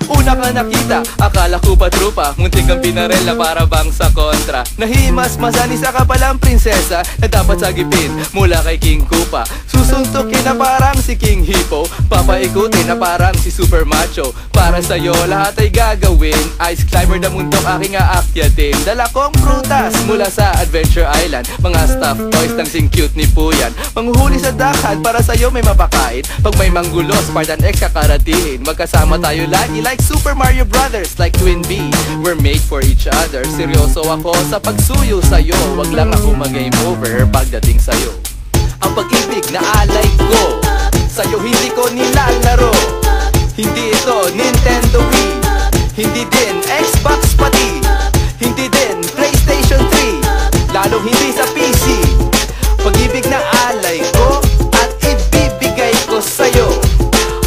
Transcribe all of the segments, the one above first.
Una ka nakita, akala ko pa trupa, muntik kang pinarela para bang sa kontra. Nahimas-masan, isa ka palang prinsesa na dapat sagipin mula kay King Koopa. Susuntukin na parang si King Hippo, papaikutin na parang si Super Macho. Para sa'yo lahat ay gagawin, ice climber na mundok aking aakyatin. Dala kong prutas mula sa Adventure Island, mga stuffed toys ng sing cute ni Puyan. Manghuhuli sa dahan para sa'yo may mapakain, pag may manggulo Spartan X kakaratiin. Magkasama tayo lagi like Super Mario Brothers, like Twin B. We're made for each other. Seryoso ako sa pagsuyo sa'yo, wag lang ako mag-game over pagdating sa'yo. Ang pag-ibig na alay ko sa'yo hindi ko nilalaro. Hindi ito Nintendo Wii, hindi din Xbox pati, hindi din PlayStation 3, lalong hindi sa PC. Pag-ibig na alay ko at ibibigay ko sa'yo,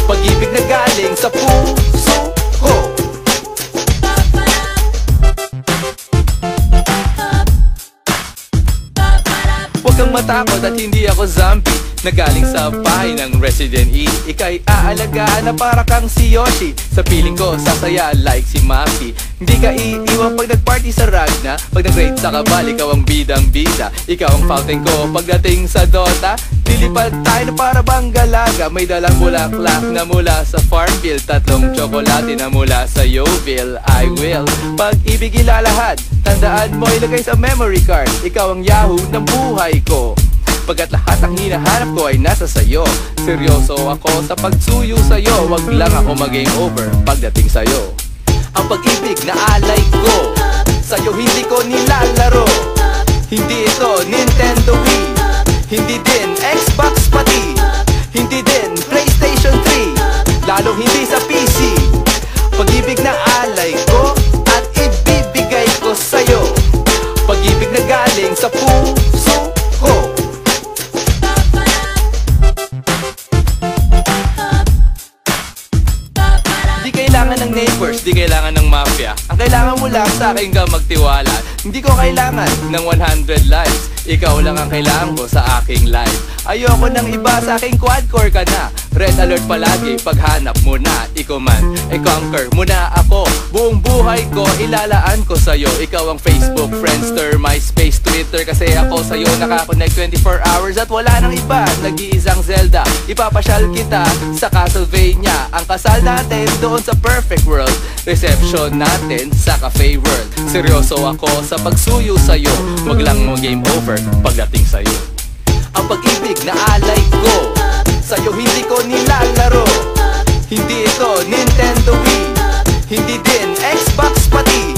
pag-ibig na galing sa puso ko. Huwag kang matakot at hindi ako zombie na galing sa bahay ng Resident Evil. Ika'y aalagaan na para kang si Yoshi. Sa piling ko, sasaya like si Maki. Hindi ka iiwan pag nag-party sa Ragna. Pag nag-raid sa kabal, ikaw ang bidang-bida. Ikaw ang fountain ko pagdating sa Dota. Lilipad tayo na para bang galaga. May dalang bulaklak na mula sa Farmville, tatlong tsokolate na mula sa Yoville. I will pag-ibig ilalahad, tandaan mo ilagay sa memory card. Ikaw ang Yahoo ng buhay ko, pagkat lahat ang hinahanap ko ay nasa sayo. Seryoso ako sa pagsuyo sa'yo, wag lang ako mag-game over pagdating sa'yo. Ang pag-ibig na alay ko sa'yo hindi ko nilalaro. Hindi ito Nintendo Wii, hindi din Xbox pati, hindi din PlayStation 3, lalong hindi sa PC. Pag-ibig na alay ko at ibibigay ko sa'yo, pag-ibig na galing sa puso ko. Ng neighbors, di kailangan ng mafia. Ang kailangan mo lang sa akin ka magtiwala. Hindi ko kailangan ng 100 lives, ikaw lang ang kailangan ko sa aking life. Ayoko ng iba, sa aking quadcore ka na. Red alert palagi, paghanap mo na. Ikaw man, conquer mo na ako. Buong buhay ko, ilalaan ko sa'yo. Ikaw ang Facebook, Friendster, MySpace, Twitter. Kasi ako sa'yo nakakonect 24 hours at wala nang iba. Nag-iisang Zelda, ipapasyal kita sa Castlevania. Ang kasal natin doon sa Perfect World, reception natin sa Cafe World. Seryoso ako sa pagsuyo sa'yo, wag lang mo game over pagdating sa'yo. Ang pag-ibig na alay ko sa'yo hindi ko nilalaro. Hindi ito Nintendo Wii, hindi din Xbox pati,